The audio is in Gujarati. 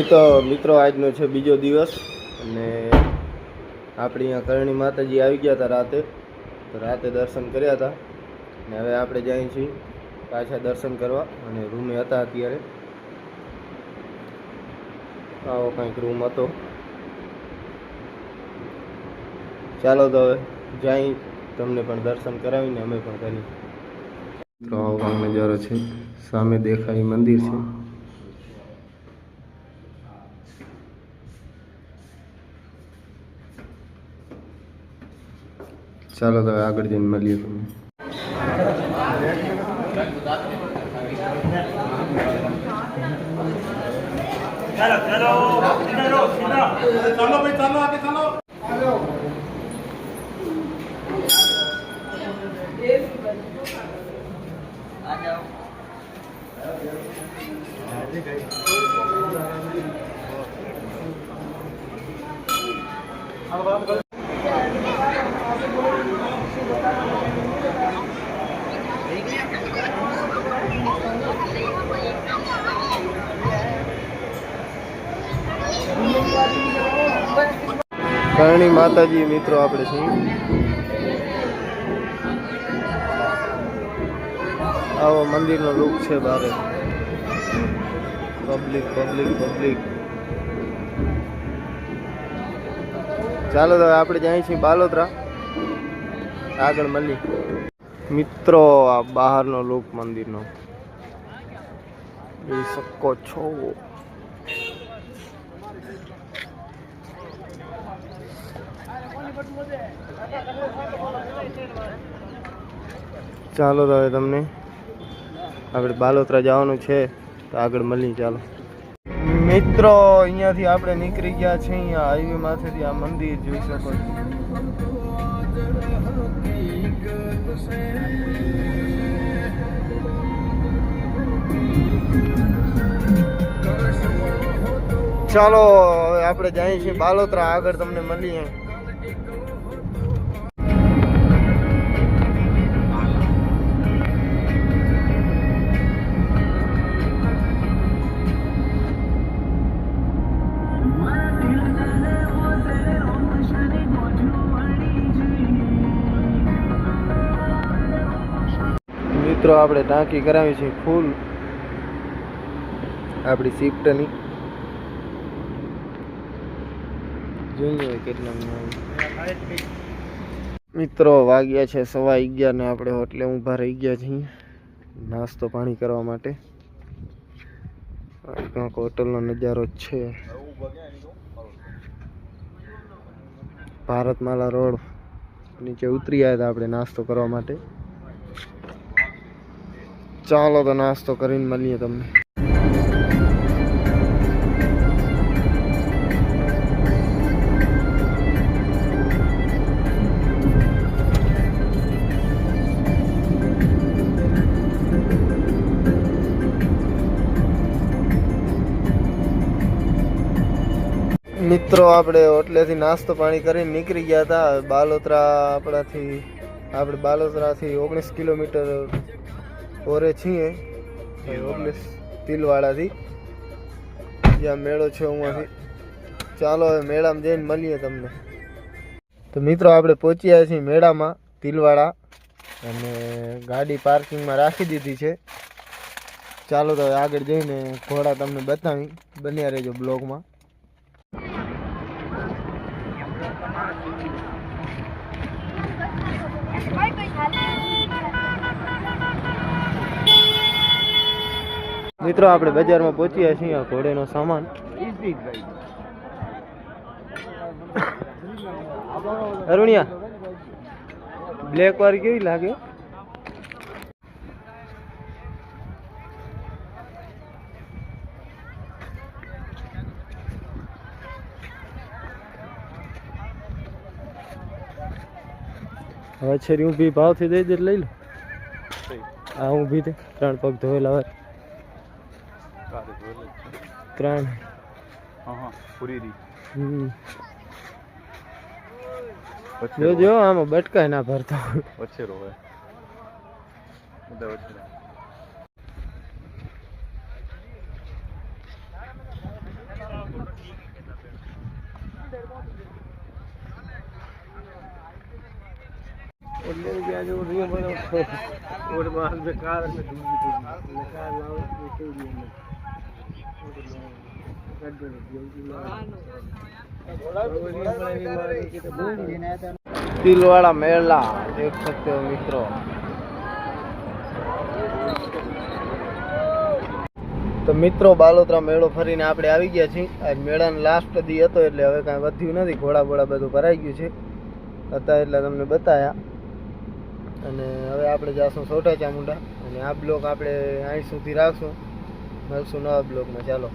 તો મિત્રો આજનો છે બીજો દિવસ અને આપણે અહીંયા કરણી માતાજી આવી ગયા હતા રાતે. તો રાતે દર્શન કર્યા હતા અને હવે આપણે જઈએ છીએ પાછા દર્શન કરવા અને રૂમે હતા અત્યારે. આવો કંઈક રૂમ હતો. ચાલો તો હવે જઈ તમને પણ દર્શન કરાવીને અમે પણ કરી. તો આવો કંઈક નજારો છે. સામે દેખાય મંદિર છે. ચાલો તો આગળ જઈને મળીએ તમને. ચાલો ચાલો ચાલો ભાઈ ચાલો આગે ચાલો. કરણી માતાજી મિત્રો આપણે છીએ. આવો મંદિરનો લુક છે બારે. Public public public. ચાલો તો આપણે જઈએ છીએ બાલોતરા. આગળ મળી મિત્રો. આ બહારનો લુક મંદિરનો જોઈ શકો છો. ચાલો તો હવે તમને આપણે બાલોતરા જવાનું છે તો આગળ મળી. ચાલો મિત્રો અહીંયાથી આપણે નીકળી ગયા છે. અહીંયા હાઈવે માંથેથી આ મંદિર જોઈ શકો છો. ચાલો હવે આપણે જઈએ છીએ બાલોતરા. આગળ તમને મળીએ. મિત્રો આપણે ટાંકી કરાવી છે ફૂલ આપણી શિફ્ટની. જોઈએ કેટલા મિત્રો વાગ્યા છે 11:15 ને આપણે હોટલે ઊભા રહી ગયા છીએ નાસ્તો પાણી કરવા માટે. કંઈક હોટલનો નજારો છે. ભારતમાલા રોડ નીચે ઉતરી આવ્યા હતા આપણે નાસ્તો કરવા માટે. ચાલો તો નાસ્તો કરીને મળીએ તમને. મિત્રો આપણે હોટલેથી નાસ્તો પાણી કરીને નીકળી ગયા હતા બાલોતરા. આપણે બાલોતરાથી 19 કિલોમીટર ઓરે છીએ. 19 તિલવાડાથી જ્યાં મેળો છે ઉમાંથી. ચાલો હવે મેળામાં જઈને મળીએ તમને. તો મિત્રો આપણે પહોંચ્યા છીએ મેળામાં તિલવાડા અને ગાડી પાર્કિંગમાં રાખી દીધી છે. ચાલો તો હવે આગળ જઈને ઘોડા તમને બતાવી. બન્યા રહેજો બ્લોગમાં. મિત્રો આપણે બજારમાં પહોંચ્યા છીએ. ઘોડેનો સામાન અરુણિયા બ્લેક વાળી કેવી લાગે? હવે છેરી ઊભી ભાવથી દઈ દે લઈ લો. આ ઊભી તે 3 પગ ધોયેલા હોય. 3 પૂરી જો આમાં બટકાય ના ભરતો. વચ્ચે રોવે तिलवाड़ा मेला देख सकते हो मित्रों। तो मित्रों बालोतरा मेळो फरीने આપણે આવી ગયા છીએ। આજ મેળાનો લાસ્ટ દી હતો એટલે હવે કાંઈ વધ્યું નથી, ઘોડા બોડા બધું ભરાઈ ગયું છે હતા એટલે તમને બતાયા। અને હવે આપણે જાશું છોટા ચામુંડા અને આ બ્લોગ આપણે અહીં સુધી રાખશું, મળશું નવા બ્લોગમાં। ચાલો।